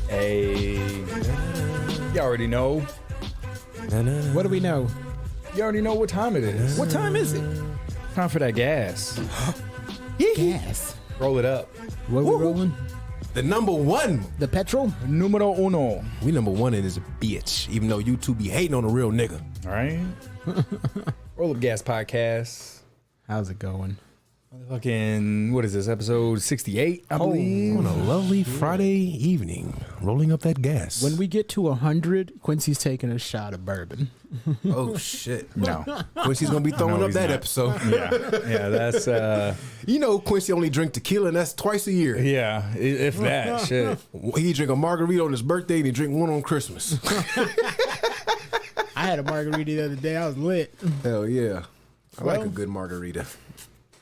Hey, you already know. What do we know? You already know what time it is. What time is it? Time for that gas. Gas. Roll it up. What are we rolling? The number one. The petrol? Numero uno. We number one in this bitch, even though you two be hating on a real nigga. All right. Roll up gas podcast. How's it going? Fucking, what is this, episode 68, I believe? On a lovely Friday evening, rolling up that gas. When we get to 100, Quincy's taking a shot of bourbon. Oh shit. No. Quincy's gonna be throwing No, up he's that not. episode. Yeah, that's, You know Quincy only drink tequila, and that's twice a year. yeah, if that, shit. He drink a margarita on his birthday and he drink one on Christmas. I had a margarita the other day. I was lit. Hell yeah. I like a Well- good margarita.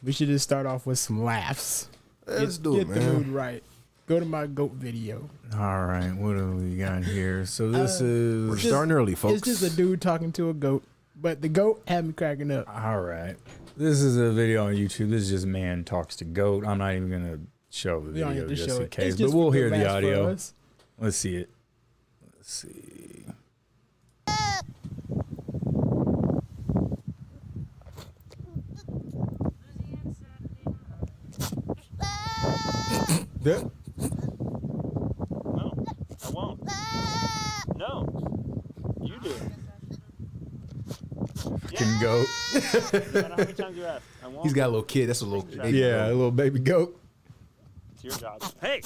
We should just start off with some laughs. Let's do it, Get the man. mood right. Go to my goat video. All right, what do we got here? So this We're is... starting early, folks. It's just a dude talking to a goat, but the goat had me cracking up. All right. This is a video on YouTube. This is just man talks to goat. I'm not even going to show the We don't video have to just show in it. case, It's but just we'll for hear the laughs for audio. us. Let's see it. Let's see. Yeah. No, I won't. No, you do. Fucking goat. No matter how many times you ask, I won't. He's got a little kid. That's a little baby. Yeah, a little baby goat. It's your job. Hey,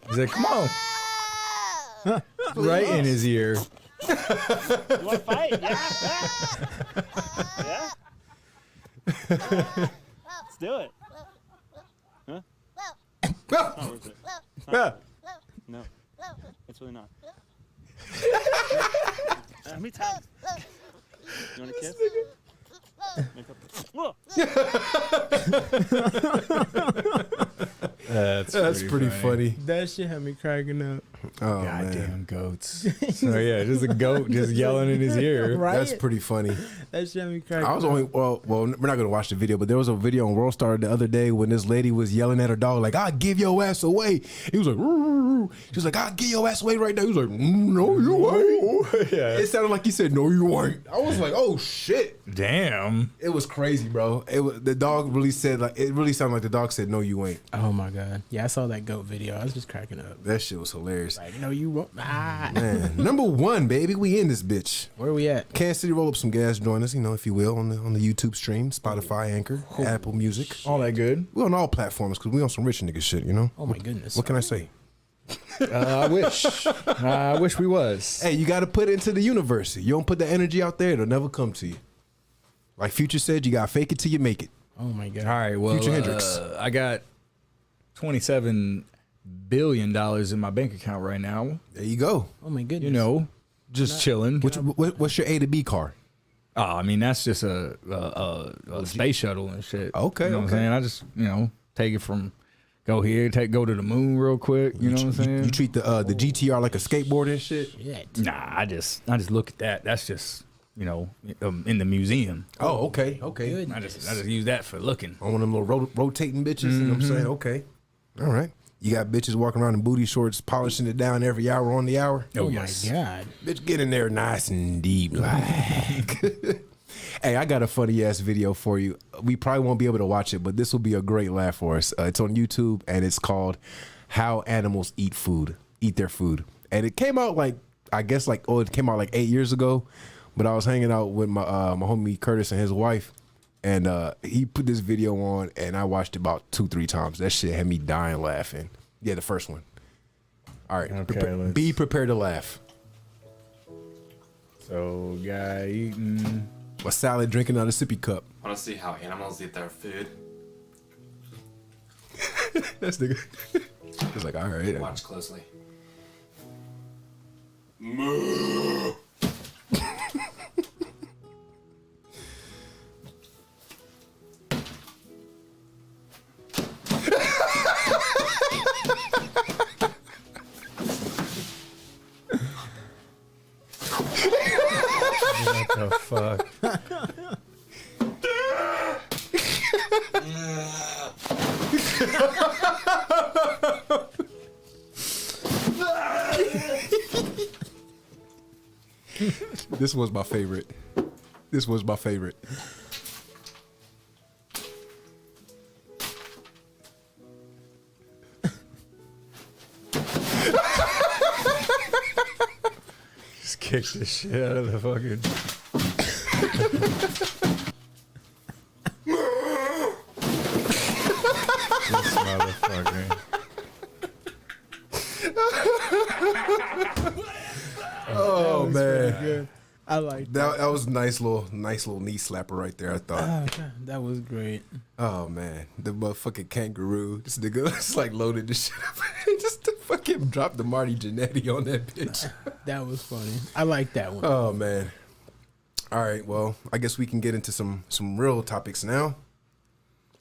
He's like, come on. Right in his ear. you want to fight? Yeah. Yeah. Let's do it. Huh? It's not worth it. It's not. No, it's really not. How many times? You want a kiss? Make up. Whoa. That's pretty funny. That shit had me cracking up. Oh, man. Goddamn goats. So yeah, just a goat just yelling in his ear. Right? That's pretty funny. That shit had me cracking I was up. only well, we're not gonna watch the video, but there was a video on Worldstar the other day when this lady was yelling at her dog like, "I'll give your ass away." He was like, "Roo." She was like, "I'll give your ass away right now." He was like, "No, you ain't." Yeah. It sounded like he said, "No, you ain't." I was like, "Oh shit!" Damn. It was crazy, bro. It was, the dog really said like it really sounded like the dog said, "No, you ain't." Oh my god. Yeah, I saw that goat video. I was just cracking up. That shit was hilarious. Like, no, you won't. Ah. Man, number one, baby, we in this bitch. Where we at? Kansas City, roll up some gas, join us, if you will, on the YouTube stream, Spotify, Anchor, Apple Music. All that good. We on all platforms because we on some rich nigga shit, Oh my goodness. What can I say? I wish. I wish we was. Hey, you got to put it into the universe. You don't put the energy out there, it'll never come to you. Like Future said, you got to fake it till you make it. Oh my god. All right, well, Future Hendrix. I got $27 billion in my bank account right now. There you go. Oh my goodness. You know, just chilling. What's your A to B car? Oh, I mean, that's just a space shuttle and shit. Okay, You know what I'm okay. saying? I just, take it from, go here, go to the moon real quick. You know what I'm saying? You treat the GTR like a skateboard and shit? Shit. Nah, I just look at that. That's just, in the museum. Oh, okay. Good. I just use that for looking. On one of them little rotating bitches, you know what I'm saying? Okay. All right. You got bitches walking around in booty shorts, polishing it down every hour on the hour. Oh yes. my god. Bitch, get in there nice and deep. Like. Hey, I got a funny ass video for you. We probably won't be able to watch it, but this will be a great laugh for us. It's on YouTube and it's called "How Animals Eat Their Food." And it came out it came out like 8 years ago. But I was hanging out with my homie Curtis and his wife, and he put this video on, and I watched it about 2-3 times. That shit had me dying laughing. Yeah, the first one. All right, Okay, be prepared to laugh. So, guy eating. A salad, drinking out of a sippy cup. Want to see how animals eat their food? That's the. It's like, all right. Watch closely. the fuck? This was my favorite. This was my favorite. Just kick the shit out of the fucking. This motherfucker. Oh man, Good. I like that. that was a nice little knee slapper right there. I thought. Oh, that was great. Oh man, the motherfucking kangaroo. This nigga was like loaded the shit up. Just to fucking drop the Marty Jannetty on that bitch. That was funny. I like that one. Oh man. All right, well, I guess we can get into some real topics now.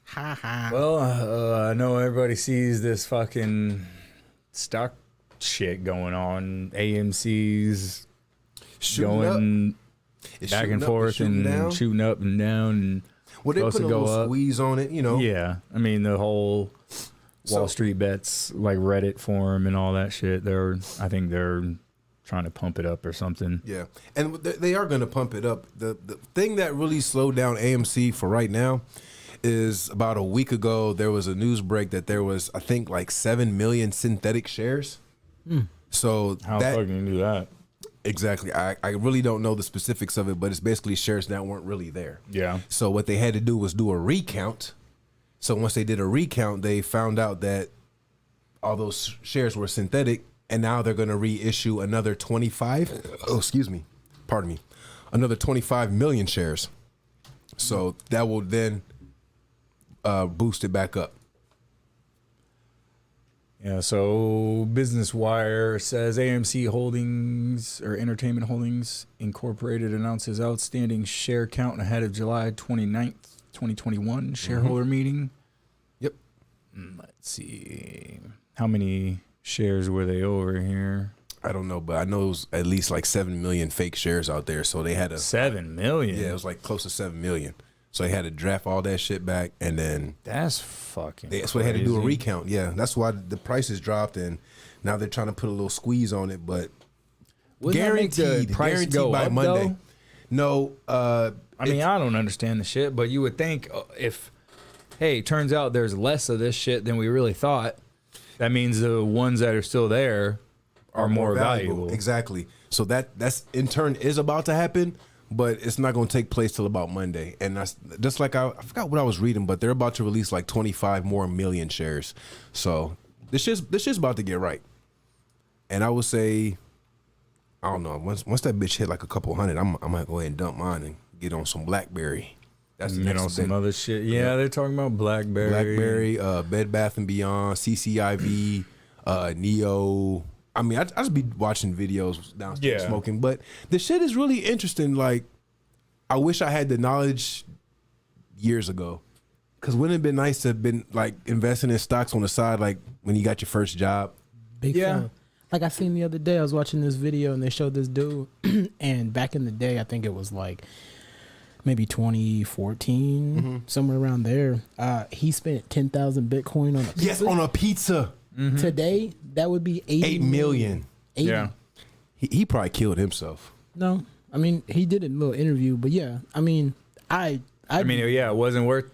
Ha ha. Well, I know everybody sees this fucking stock shit going on. AMC's going It's back shooting and up, forth it's shooting and down. shooting up and down. And Well, they supposed put to a go little up. squeeze on it, you know. Yeah, I mean the whole Wall So- Street bets, like Reddit forum and all that shit. I think they're trying to pump it up or something. Yeah, and they are going to pump it up. The thing that really slowed down AMC for right now is about a week ago there was a news break that there was, I think, like 7 million synthetic shares. So How that fucking do that? exactly, I really don't know the specifics of it, but it's basically shares that weren't really there. Yeah. So what they had to do was do a recount. So once they did a recount, they found out that all those shares were synthetic, and now they're going to reissue another 25. Oh, excuse me. Pardon me. Another 25 million shares. So that will then boost it back up. Yeah, so Business Wire says AMC Holdings or Entertainment Holdings Incorporated announces outstanding share count ahead of July 29th, 2021 shareholder meeting. Yep. Let's see. How many shares were they over here? I don't know, but I know it was at least like 7 million fake shares out there. So they had to, 7 million. yeah, it was like close to 7 million. So they had to draft all that shit back, and then That's fucking that's why they had to do a crazy. recount. Yeah, that's why the prices dropped, and now they're trying to put a little squeeze on it, but Wouldn't that make the guaranteed, price guaranteed go by up, Monday. though? No, I mean, I don't understand the shit, but you would think if, hey, turns out there's less of this shit than we really thought, that means the ones that are still there are more valuable. Exactly. So that's in turn is about to happen, but it's not going to take place till about Monday. And that's just like I forgot what I was reading, but they're about to release like 25 more million shares. So this shit's about to get right. And I would say, I don't know, once that bitch hit like a couple hundred, I might go ahead and dump mine and get on some BlackBerry. That's the You next know, some big- other shit. Yeah, they're talking about BlackBerry. BlackBerry, Bed Bath and Beyond, CCIV, Neo. I mean, I just be watching videos downstairs Yeah. smoking, but the shit is really interesting. Like, I wish I had the knowledge years ago, because wouldn't it have been nice to have been like investing in stocks on the side, like when you got your first job? Big Yeah. fan. Like I seen the other day, I was watching this video and they showed this dude, and back in the day, I think it was like maybe 2014, somewhere around there. He spent 10,000 Bitcoin on a pizza. Yes, on a pizza. Today, that would be 8 million. 80. Yeah. He probably killed himself. No, I mean he did a little interview, but yeah, I mean I mean, yeah, it wasn't worth.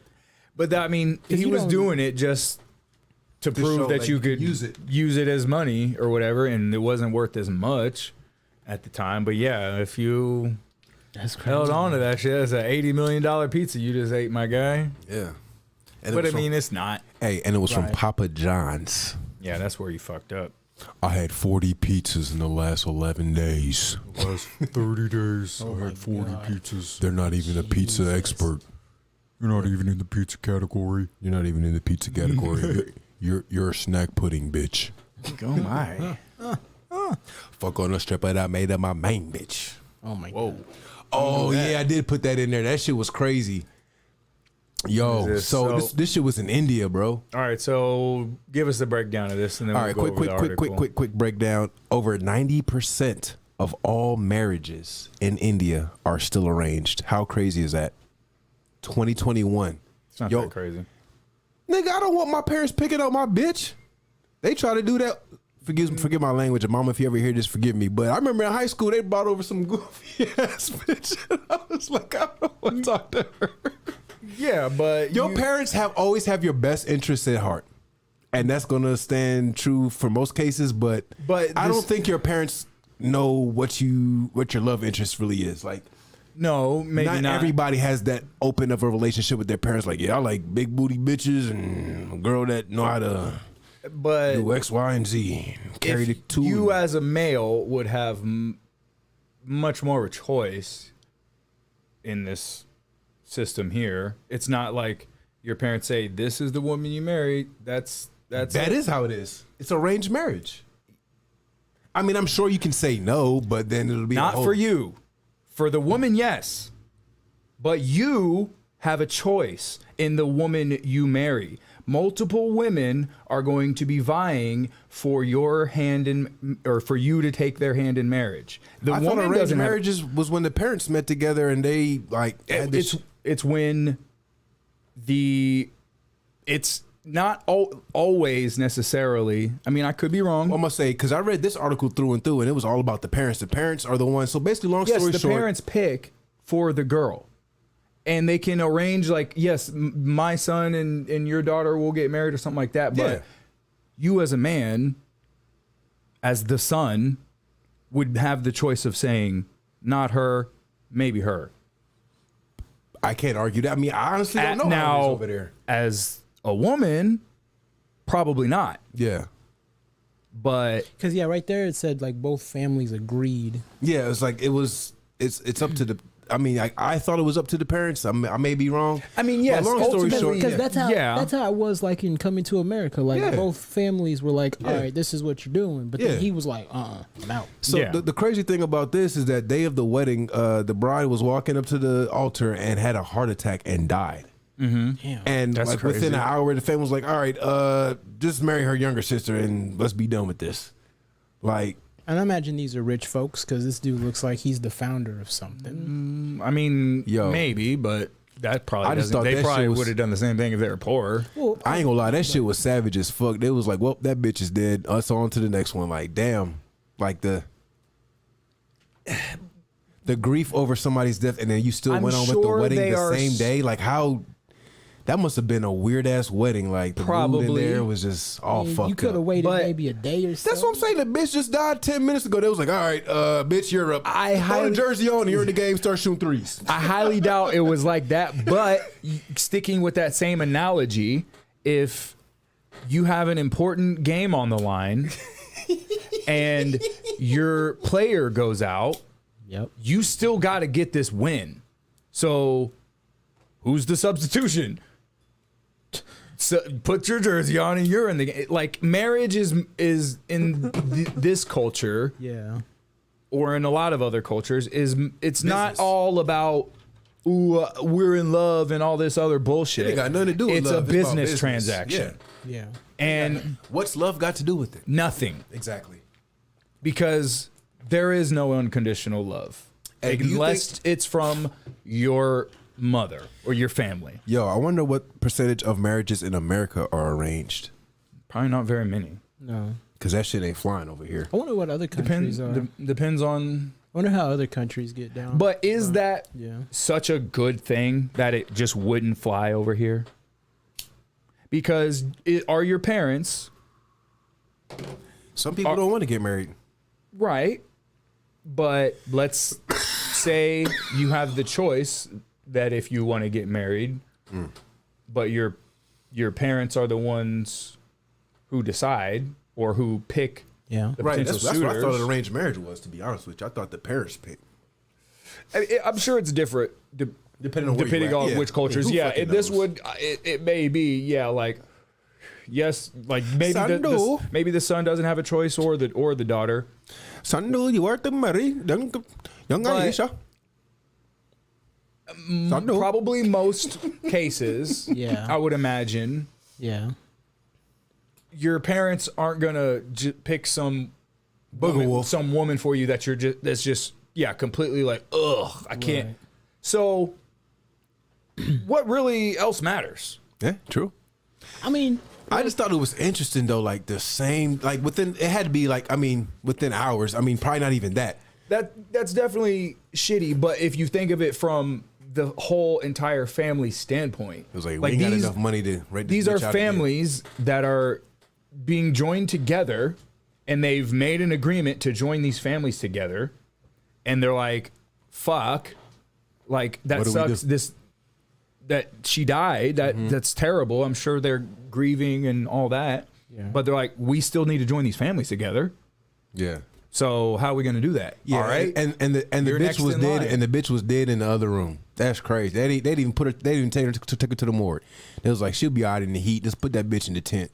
But that, I mean, 'Cause he you was don't- doing it just to prove show that that you you could can use it. as money or whatever, and it wasn't worth as much at the time. But yeah, if you that's crazy. held on to that shit, it's an $80 million pizza you just ate, my guy. Yeah. And it But was I mean, it's not. hey, and it was from Right. Papa John's. Yeah, that's where you fucked up. I had 40 pizzas in the last 11 days. Last 30 days, I had 40 pizzas. They're not even a pizza Jesus. expert. You're not even in the pizza category. You're not even in the pizza category. you're a snack pudding, bitch. Oh my. Fuck on the stripper that made up my main bitch. Oh my Whoa. god. Oh yeah, I did put that in there. That shit was crazy. Yo, Is this so so- this shit was in India, bro. All right, so give us the breakdown of this, and then All we'll right, go over the article. quick breakdown. Over 90% of all marriages in India are still arranged. How crazy is that? 2021. It's not that crazy. Nigga, I don't want my parents picking up my bitch. They try to do that. Forgive my language, and mama, if you ever hear this, forgive me. But I remember in high school they brought over some goofy ass bitch. And I was like, I don't want to talk to her. Yeah, but Your parents always have your best interests at heart, and that's gonna stand true for most cases. But I don't think your parents know what your love interest really is. Like, no, maybe not. Everybody has that open of a relationship with their parents. Like, yeah, I like big booty bitches and a girl that know how to do X, Y, and Z. Carry the two. You as a male would have much more of a choice in this system here. It's not like your parents say, "This is the woman you marry." That is how it is. It's arranged marriage. I mean, I'm sure you can say no, but then it'll be not for you. For the woman, yes. But you have a choice in the woman you marry. Multiple women are going to be vying for your hand or for you to take their hand in marriage. The I woman thought arranged doesn't marriages was when the parents met together and they like had this. It's when it's not always necessarily. I mean, I could be wrong. Well, I must say, because I read this article through and through, and it was all about the parents. The parents are the ones. So basically, long story short, the parents pick for the girl, and they can arrange like, yes, my son and your daughter will get married or something like that. But you, as a man, as the son, would have the choice of saying, not her, maybe her. I can't argue that. I mean, I honestly don't know now, how it is over there. As a woman, probably not. Yeah. But because right there it said like both families agreed. Yeah, it's like it's up to the. I mean, I thought it was up to the parents. I may be wrong. I mean, yes. But long story short, because that's how it was like in Coming to America. Like both families were like, all right, this is what you're doing. But then he was like, I'm out. So the crazy thing about this is that day of the wedding, the bride was walking up to the altar and had a heart attack and died. Damn. And That's like crazy. within an hour, the family was like, all right, just marry her younger sister and let's be done with this. Like, and I imagine these are rich folks because this dude looks like he's the founder of something. I mean, maybe, but that probably they probably would have done the same thing if they were poor. Well, I ain't gonna lie, that shit was savage as fuck. They was like, well, that bitch is dead. Us on to the next one. Like, damn. Like the grief over somebody's death, and then you still went on with the wedding the same day. Like, how? That must have been a weird ass wedding. Like the mood in there was just all fucked up. You could have waited maybe a day or so. That's what I'm saying. The bitch just died 10 minutes ago. They was like, all right, bitch, you're up. Throw the jersey on and you're in the game, start shooting threes. I highly doubt it was like that. But sticking with that same analogy, if you have an important game on the line and your player goes out, you still got to get this win. So who's the substitution? So put your jersey on and you're in the game. Like, marriage is in this culture, or in a lot of other cultures, it's business. Not all about we're in love and all this other bullshit. It got nothing to do with it's love. It's a business transaction. Yeah. And what's love got to do with it? Nothing. Exactly. Because there is no unconditional love. Unless it's from your mother or your family. Yo, I wonder what percentage of marriages in America are arranged. Probably not very many. No. Because that shit ain't flying over here. I wonder what other countries are. Depends on... I wonder how other countries get down. But is that such a good thing that it just wouldn't fly over here? Because are your parents... Some people don't want to get married. Right. But let's say you have the choice that if you want to get married, but your parents are the ones who decide or who pick the potential That's what I thought an arranged marriage was, to be honest with you. I thought the parents picked. I'm sure it's different depending on which cultures. It may be, like, yes, like maybe maybe the son doesn't have a choice or the daughter. Sandu, you are to marry young Aisha. Probably most cases, I would imagine. Yeah. Your parents aren't gonna pick some some woman for you that that's just completely like, ugh, I can't. Right. So what really else matters? Yeah, true. I mean, I just thought it was interesting though, like the same, like within, it had to be like, I mean, within hours. I mean, probably not even that. That's definitely shitty, but if you think of it from the whole entire family standpoint, It was like, we ain't got enough money to rent this these are bitch out again. families that are being joined together, and they've made an agreement to join these families together, and they're like, fuck, like that What do we sucks. do? That she died, that's terrible. I'm sure they're grieving and all that. Yeah. But they're like, we still need to join these families together. Yeah. So how are we gonna do that? Yeah, All right. and the You're bitch next was in dead, line. and the bitch was dead in the other room. That's crazy. They didn't even put her. They didn't take her to the morgue. It was like, she'll be out in the heat. Just put that bitch in the tent.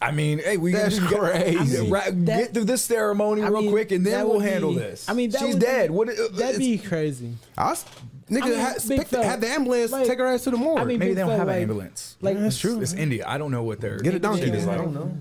I mean, hey, we That's just crazy. get through this ceremony real quick, and then that we'll would handle be- this. I mean, that she's would dead. Be, What? that'd be crazy. I was, nigga, I mean, big fella, have the ambulance like- take her ass to the morgue. I mean, Maybe big they don't fella, have an like- ambulance. Like that's true. It's India. I don't know what they're. Get a donkey. Yeah, then. I don't know.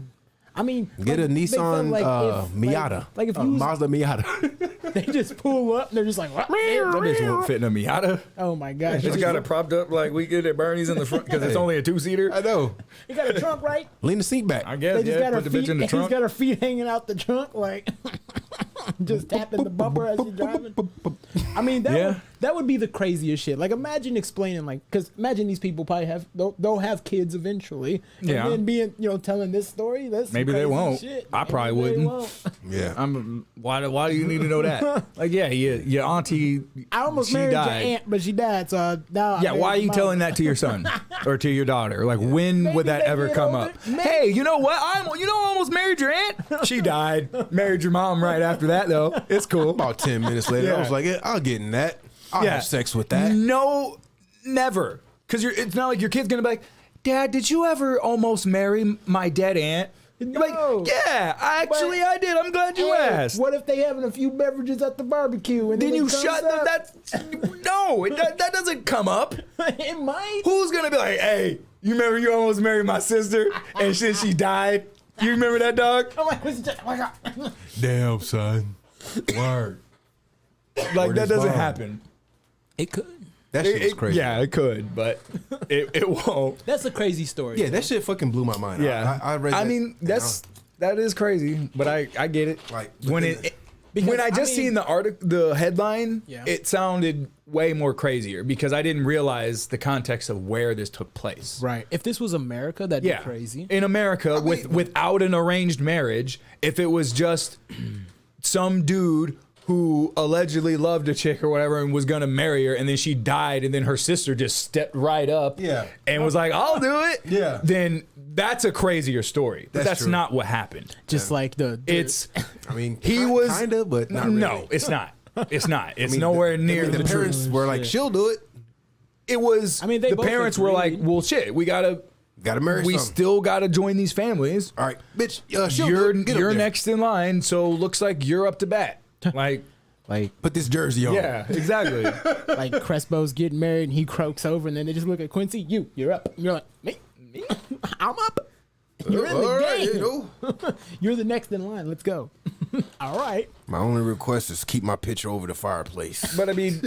I mean, Get a big fella, Nissan if, Miata. Like if you Mazda Miata. they just pull up and they're just like, what? That bitch won't fit in a Miata. Oh my gosh, It's got it propped up like we get at Bernie's in the front because it's only a 2-seater. I know. you got a trunk, right? Lean the seat back. I guess. They just Yeah, got her put the bitch feet. in the He's trunk. got her feet hanging out the trunk, like just tapping the bumper as she's driving. I mean, that would be the craziest shit. Like, imagine explaining, like, because imagine these people probably they'll have kids eventually, and Yeah. then being telling this story. That's some Maybe they crazy won't. Shit. I probably Maybe they wouldn't. won't. Yeah. Why do you need to know that? Like, yeah, your auntie. I almost she married died. your aunt, but she died. So now I Yeah, why are married you your telling mom. that to your son or to your daughter? Like, when Maybe would that they ever get come older. up? Maybe. Hey, you know what? I almost married your aunt. She died. Married your mom right after that, though. It's cool. About 10 minutes later, I Yeah. was like, yeah, I'll get in that. I'll have sex with that. No, never. Because it's not like your kid's gonna be like, Dad, did you ever almost marry my dead aunt? You're No. like, yeah, actually I did. I'm glad you Hey, asked. what if they having a few beverages at the barbecue and Then then you it comes shut up? that. No, that doesn't come up. It might. Who's gonna be like, hey, you remember you almost married my sister and she died? You remember that, dog? I'm like, what's that? Oh my God. Damn, son. Word. Like, Word that is doesn't bond. happen. It could. That shit was crazy. Yeah, it could, but it won't. That's a crazy story. Yeah, that shit fucking blew my mind. Yeah, I read that. I mean, that is crazy, but I get it. Like, when within when I I just mean- seen the headline, Yeah. it sounded way more crazier because I didn't realize the context of where this took place. Right. If this was America, that'd Yeah, be crazy. in America without an arranged marriage. If it was just some dude who allegedly loved a chick or whatever and was gonna marry her, and then she died, and then her sister just stepped right up, Yeah. and was like, "I'll do it." Yeah. Then that's a crazier story. But That's that's true. not what happened. Just like the It's I mean, he was kind of, but not really. No, it's not. It's not. It's I mean, nowhere near the the parents truth. were like, she'll do it. It was. I mean, they the both parents were like, agreed. "Well, shit, we gotta Marry we something. still gotta join these families. All right, bitch. She'll You're do it. Get up you're there. next in line, so looks like you're up to bat." Like, Put this jersey on. yeah, exactly. like Crespo's getting married and he croaks over and then they just look at Quincy. You're up. And you're like, me? I'm up. You're in the All right, game. you know. You're the next in line. Let's go. All right. My only request is keep my picture over the fireplace. But I mean,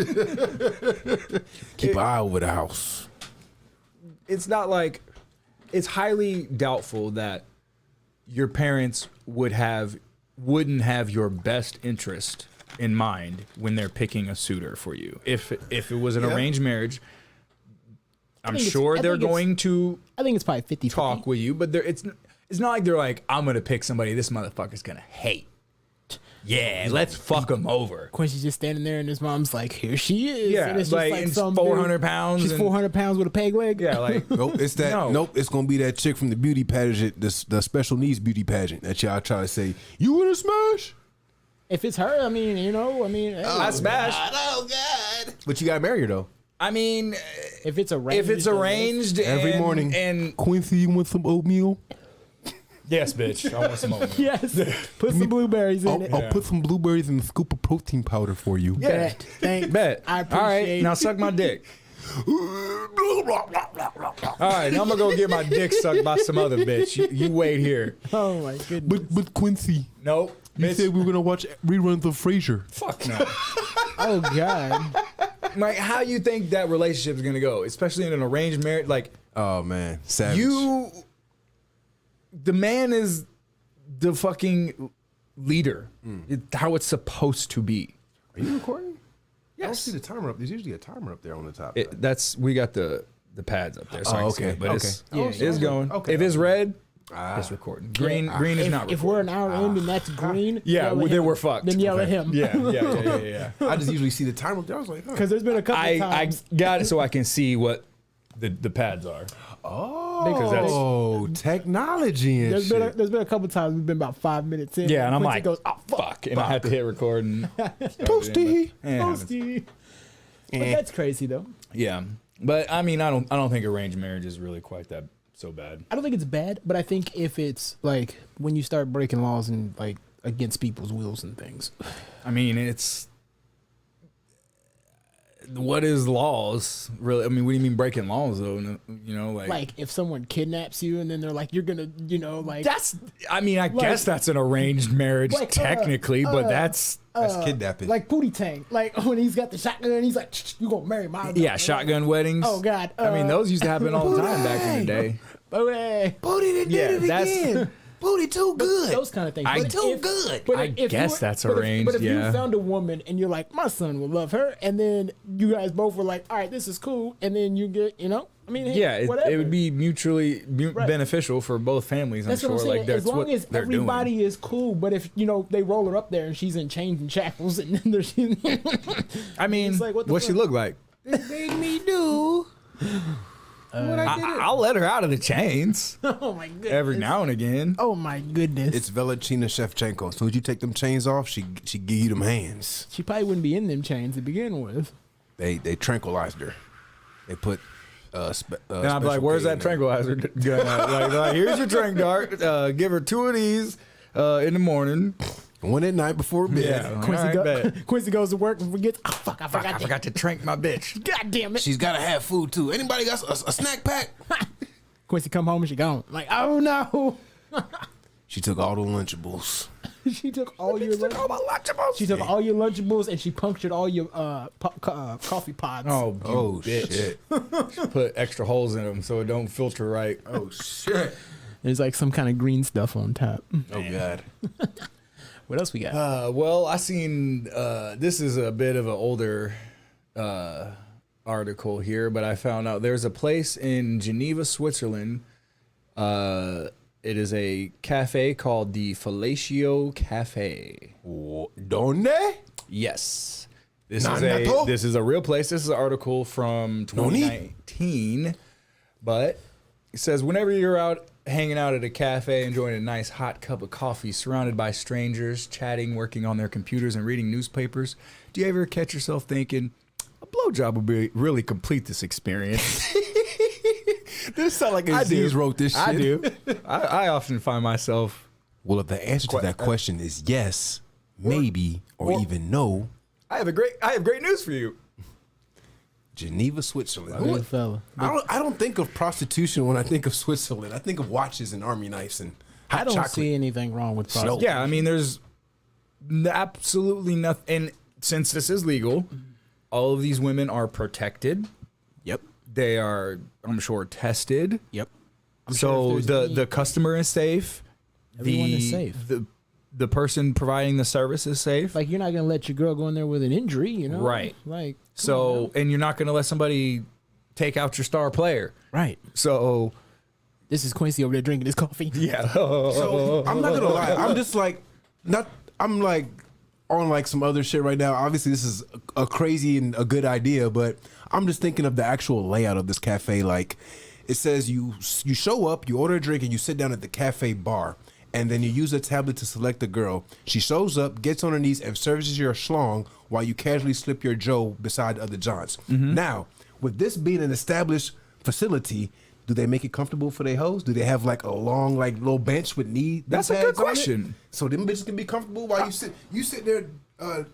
Keep an eye over the house. it's not like it's highly doubtful that your parents wouldn't have your best interest in mind when they're picking a suitor for you. If it was an arranged marriage, I'm think it's- sure I they're think it's- going to I think it's probably 50 talk with you, but it's not like they're like, I'm gonna pick somebody this motherfucker's gonna hate. Yeah, let's fuck him over. Quincy's just standing there and his mom's like, here she is. Yeah, and it's like, and some 400 dude- pounds She's and- 400 pounds with a peg leg. Yeah, like Nope, it's that. No. Nope, it's gonna be that chick from the beauty pageant, the special needs beauty pageant that y'all try to say you wanna smash. If it's her, I mean, hey, I smash. Oh God! But you gotta marry her though. I mean, if it's arranged. if it's arranged Every and- morning. and Quincy, you want some oatmeal? yes, bitch, I want some oatmeal. Yes. Put some blueberries in it. I'll put some blueberries and a scoop of protein powder for you. Yeah. Bet. Thanks. Bet. I All appreciate right, it. now suck my dick. All right, now I'm gonna go get my dick sucked by some other bitch. You wait here. Oh my goodness. But Quincy, Nope. You said we were gonna watch reruns of Frasier. Fuck no. Oh God. Like, how you think that relationship is gonna go, especially in an arranged marriage? Like, Oh man, savage. the man is the fucking leader. How it's supposed to be. Are you recording? I don't Yes. see the timer up. There's usually a timer up there on the top. We got the pads up there. So I can see okay, it, but it's okay. it's going. Okay. If it's red, it's recording. Green is not recording. If we're an hour in and that's green, Yeah, yell at then him. we're fucked. Then yell at him. Yeah. I just usually see the timer up there. I was like, huh. Because there's been a couple I times. got it so I can see what the pads are. Because that's- Oh, technology and There's been a couple times we've been about 5 minutes in. Yeah, and I'm Quincy like, goes, oh, fuck, and I have to hit record and Posty. Posty. But that's crazy though. Yeah, but I mean, I don't think arranged marriage is really quite that so bad. I don't think it's bad, but I think if it's like when you start breaking laws and like against people's wills and things. I mean, it's what is laws really? I mean, what do you mean breaking laws though? You know, Like if someone kidnaps you and then they're like, you're gonna, like that's. I mean, I guess that's an arranged marriage like, technically, but that's kidnapping. like Pootie Tang, like when he's got the shotgun and he's like, you gonna marry my daughter. yeah, shotgun weddings. Oh God. I mean, those used to happen all the time back in the day. Booty. Booty did Yeah, it that's- again. Booty too good. Those kind of things. I- But Too if- good. but I if you guess were- that's but arranged, But if yeah. you found a woman and you're like, my son will love her, and then you guys both were like, all right, this is cool, and then you get, I mean, hey, Yeah, whatever. it would be mutually Right. beneficial for both families. That's I'm what I'm sure. saying. Like that's as long what as they're everybody doing. is cool, but if they roll her up there and she's in chains and shackles, and then there's, I mean, It's like, what the what she fuck? look like? Made me do. What I did. I'll let her out of the chains oh my goodness, every now and again. Oh my goodness, It's Valentina Shevchenko. As soon as you take them chains off, she give you them hands. she probably wouldn't be in them chains to begin with. They tranquilized her. They put And I'm like, "Where's that tranquilizer gun at?" like, here's your trank dart. Give her 2 of these in the morning. One at night before bed. Yeah, Quincy, all right, bet. Quincy goes to work and forgets. Oh fuck, I Fuck, forgot. I forgot to trank my bitch. God damn it. She's got to have food too. Anybody got a snack pack? Quincy come home and she gone. Like, oh no. She took all the Lunchables. She took all your Lunchables. She took all your Lunchables and she punctured all your coffee pods. Oh, Oh bitch. shit. Put extra holes in them so it don't filter right. Oh shit. There's like some kind of green stuff on top. Oh god. What else we got? Well, I seen this is a bit of an older article here, but I found out there's a place in Geneva, Switzerland. It is a cafe called the Fellatio Cafe. Donde? Yes. This Nanato? is a real place. This is an article from 2019. But it says whenever you're out hanging out at a cafe, enjoying a nice hot cup of coffee, surrounded by strangers, chatting, working on their computers, and reading newspapers, do you ever catch yourself thinking, a blowjob would be really complete this experience? This sound like Aziz wrote this shit. I do. I often find myself. Well, if the answer to that question is yes, maybe, or even no, I have great news for you. Geneva, Switzerland. Good fella. I don't think of prostitution when I think of Switzerland. I think of watches and army knives and hot I don't chocolate. see anything wrong with prostitution. Yeah, I mean, there's absolutely nothing. And since this is legal, all of these women are protected. Yep. They are, I'm sure, tested. Yep. So if there's the customer is safe. Everyone is safe. The person providing the service is safe. Like, you're not gonna let your girl go in there with an injury, you know? Right. Like, So, and you're not going to let somebody take out your star player. right. So, This is Quincy over there drinking his coffee. yeah. So I'm not gonna lie. I'm just like I'm like on like some other shit right now. Obviously, this is a crazy and a good idea, but I'm just thinking of the actual layout of this cafe. Like, it says you show up, you order a drink, and you sit down at the cafe bar. And then you use a tablet to select the girl. She shows up, gets on her knees, and serves you a schlong while you casually slip your Joe beside other Johns. Now, with this being an established facility, do they make it comfortable for their hoes? Do they have like a long, like little bench with knee? That's a pads good on it? question. So them bitches can be comfortable while you sit there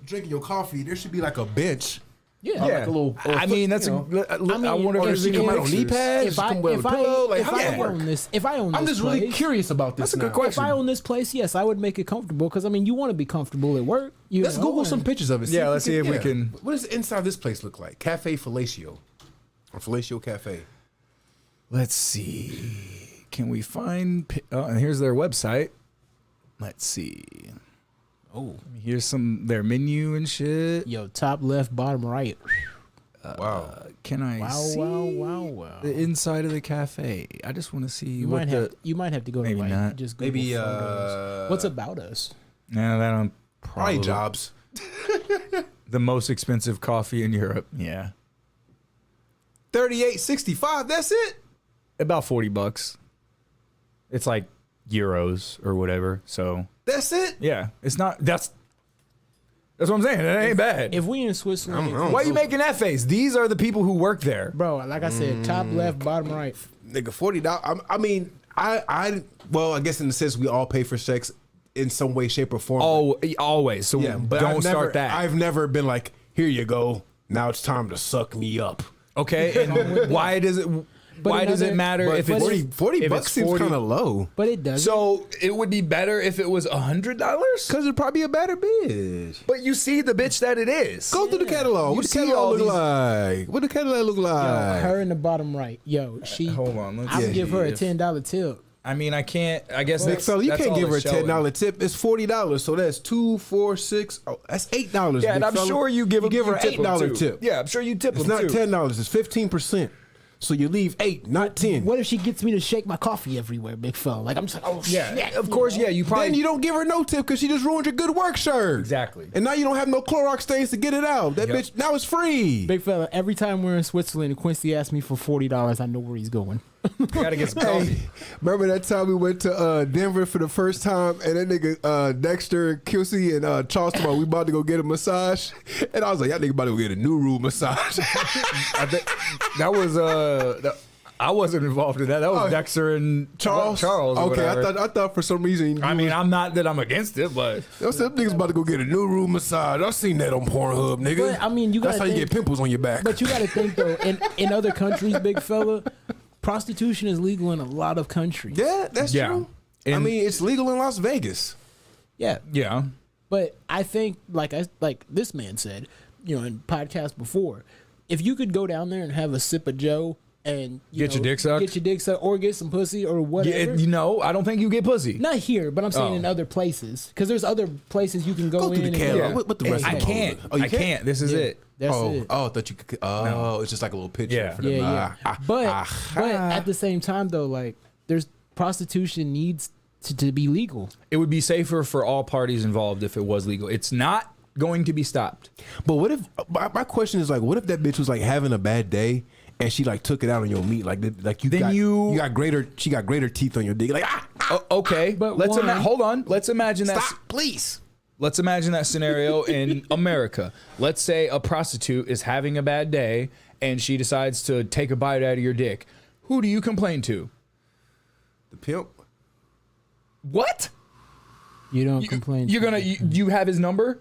drinking your coffee. There should be like a bench Yeah. Like a little. I mean, that's. you know. I wonder if Or does there's it any come out on knee pictures. pads? If Does it I come with if a pillow? Like, how I does it work? own this, if I own I'm this just really place, curious about this. That's a good now. question. If I own this place, yes, I would make it comfortable because I mean, you want to be comfortable at work. Let's Google some pictures of it. Yeah, let's see if we can- What does the inside of this place look like? Cafe Fellatio. Or Fellatio Cafe. Let's see. Can we find? Oh, and here's their website. Let's see. Oh, Here's their menu and shit. yo, top left, bottom right. Wow. Can I Wow, see wow. the inside of the cafe? I just want to see You what might have to go to maybe like not. just Google Maybe photos. What's about us? No, that don't Probably jobs. the most expensive coffee in Europe. Yeah, $38.65. That's it. about $40. It's like euros or whatever. So That's it. yeah, it's not. That's what I'm saying. It ain't bad. If we in Switzerland, Why are you making that face? These are the people who work there. bro, like I said, top left, bottom right. Nigga, $40. I mean, well, I guess in the sense we all pay for sex in some way, shape, or form. Oh, always. So yeah, but don't start that. I've never been like, here you go. Now it's time to suck me up. Okay, and why does it? Why does it matter But if it's 40 if bucks it's seems 40 kind of low. But it doesn't. So it would be better if it was $100. Because it'd probably be a better bitch. But you see the bitch that it is. Go through the catalog. You What the see catalog all look these- like? What the catalog look Yo, like? her in the bottom right. Yo, she. Hold on, let's I would see give her a if- $10 tip. I mean, I can't. I guess Big that's, fella, you that's can't all give her a it's showing. $10 tip. It's $40. So that's 2, 4, 6. Oh, that's $8. Yeah, and big I'm fella. sure you give her you an tip 'em $8 too. tip. Yeah, I'm sure you tip It's them not too. $10. It's 15%. So you leave 8, not 10. What if she gets me to shake my coffee everywhere, big fella? Like I'm just like, oh Yeah, shit. of course. Yeah, you probably. Then you don't give her no tip because she just ruined your good work shirt. Exactly. And now you don't have no Clorox stains to get it out. That Yep. bitch, now it's free. Big fella, every time we're in Switzerland and Quincy asks me for $40, I know where he's going. You gotta get some coffee. Hey, remember that time we went to Denver for the first time, and that nigga Dexter, QC, and Charles told me we about to go get a massage, and I was like, y'all nigga about to go get a new room massage. I think that was I wasn't involved in that. That was Oh, Dexter and Charles. Charles. Or Okay, whatever. I thought for some reason. I mean, I'm not that I'm against it, but Them niggas about to go get a new room massage. I seen that on Pornhub, nigga. But, I mean, you that's gotta how you think- get pimples on your back. But you got to think though, in other countries, big fella, prostitution is legal in a lot of countries. yeah, that's Yeah. true. I And- mean, it's legal in Las Vegas. Yeah, yeah. but I think like this man said, in podcasts before, if you could go down there and have a sip of Joe and Get your dick sucked? or get some pussy or whatever. I don't think you get pussy. Not here, but I'm saying Oh. in other places because there's other places you can go, Go in. through the and catalog. Yeah. What the rest I of them can't. Oh, you I can't. This is Yeah. it. That's oh, it. oh, I thought you could. Oh, it's just like a little picture Yeah. for them. Yeah. But at the same time though, like there's prostitution needs to be legal. It would be safer for all parties involved if it was legal. It's not going to be stopped. But what if my question is like, what if that bitch was like having a bad day and she like took it out on your meat, like you Then got she got greater teeth on your dick, like Okay, But let's why? hold on. Let's imagine that. stop, please. Let's imagine that scenario in America. Let's say a prostitute is having a bad day and she decides to take a bite out of your dick. Who do you complain to? The pimp. What? You don't complain. You're gonna you have his number?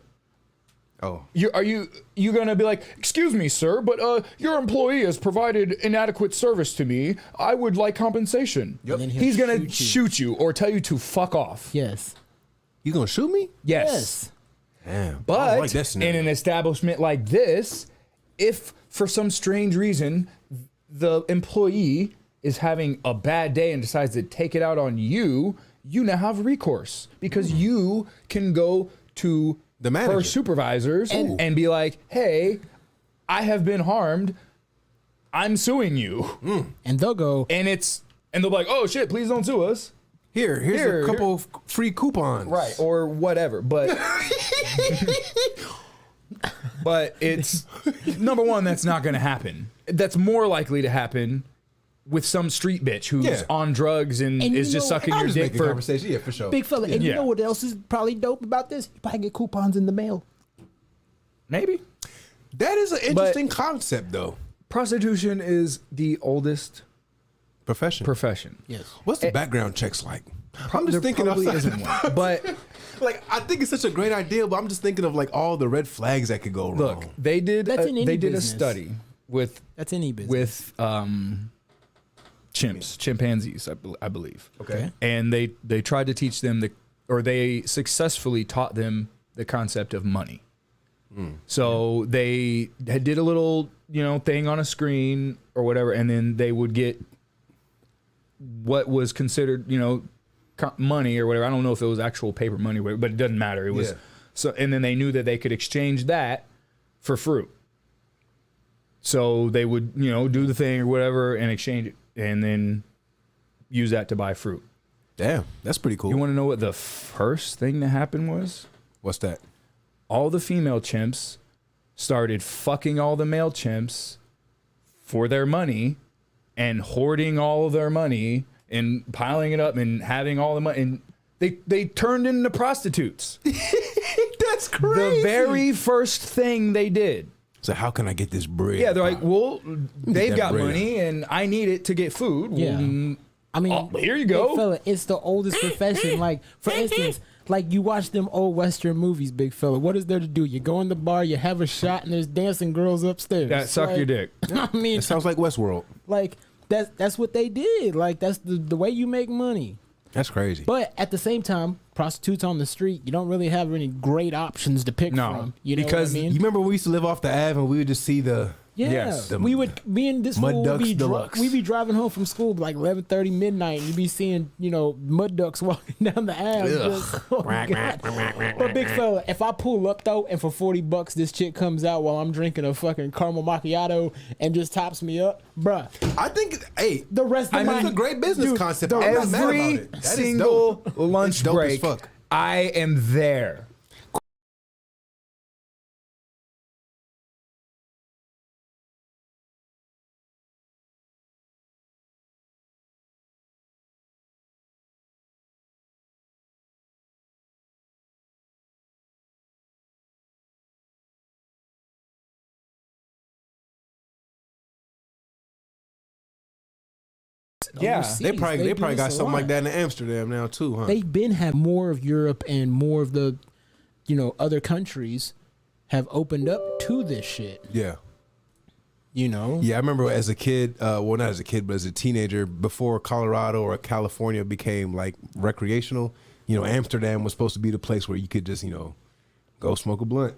Oh, Are you gonna be like, excuse me, sir, but your employee has provided inadequate service to me. I would like compensation. And then he'll He's gonna shoot you. shoot you or tell you to fuck off. Yes. you gonna shoot me? Yes. Damn. I But don't like that in scenario. an establishment like this, if for some strange reason the employee is having a bad day and decides to take it out on you, you now have recourse because you can go to The manager. her supervisors and be like, hey, I have been harmed. I'm suing you. And they'll go, And they'll be like, oh shit, please don't sue us. Here's Here, a couple of free coupons. Right. Or whatever. But but it's number one, that's not gonna happen. That's more likely to happen with some street bitch who's Yeah. on drugs and And is you just know, sucking I'm your just dick making for conversation. Yeah, for sure. big fella. And you Yeah. know what else is probably dope about this? You probably get coupons in the mail. maybe. That is an interesting concept, though. Prostitution is the oldest Profession. profession. Yes. What's the background checks like? I'm just There thinking probably outside. isn't one. But Like, I think it's such a great idea, but I'm just thinking of like all the red flags that could go wrong. Look, they did. That's in any They did a business. study with That's any business. chimpanzees, I believe. Okay. And they tried to teach them they successfully taught them the concept of money. So they did a little, thing on a screen or whatever, and then they would get what was considered, money or whatever. I don't know if it was actual paper money, but it doesn't matter. It was so, and then they knew that they could exchange that for fruit. So they would, do the thing or whatever and exchange it, and then use that to buy fruit. Damn, that's pretty cool. You want to know what the first thing that happened was? What's that? All the female chimps started fucking all the male chimps for their money and hoarding all of their money and piling it up and having all the money. And they turned into prostitutes. That's crazy. The very first thing they did. So how can I get this bread? Yeah, they're like, well, they've that got bread. money and I need it to get food. Yeah. Well, I mean, here you go. big fella, it's the oldest profession. Like, for instance, like you watch them old Western movies, big fella. What is there to do? You go in the bar, you have a shot, and there's dancing girls upstairs. That suck your Like, dick. I mean, It sounds like Westworld. like that's what they did. Like that's the way you make money. That's crazy. But at the same time, prostitutes on the street, you don't really have any great options to pick No, from. You know because what I You mean? remember when we used to live off the Ave and we would just see the Yeah, Yes. me and this Mud fool Ducks be Deluxe. we be driving home from school like 11:30 midnight. And you be seeing mud ducks walking down the alley. Just, oh God. But big fella, if I pull up though, and for $40 this chick comes out while I'm drinking a fucking caramel macchiato and just tops me up, bruh. I think, hey, The rest of that's my a great business Dude, concept. the I'm not mad about Every it. That is single dope. lunch It's dope as break, fuck. I am there. Yeah, overseas. They probably do got this a something like lot. that in Amsterdam now too, huh? They've been have more of Europe and more of the, other countries have opened up to this shit. yeah. Yeah, I remember as a kid, well, not as a kid, but as a teenager, before Colorado or California became like recreational, Amsterdam was supposed to be the place where you could just, go smoke a blunt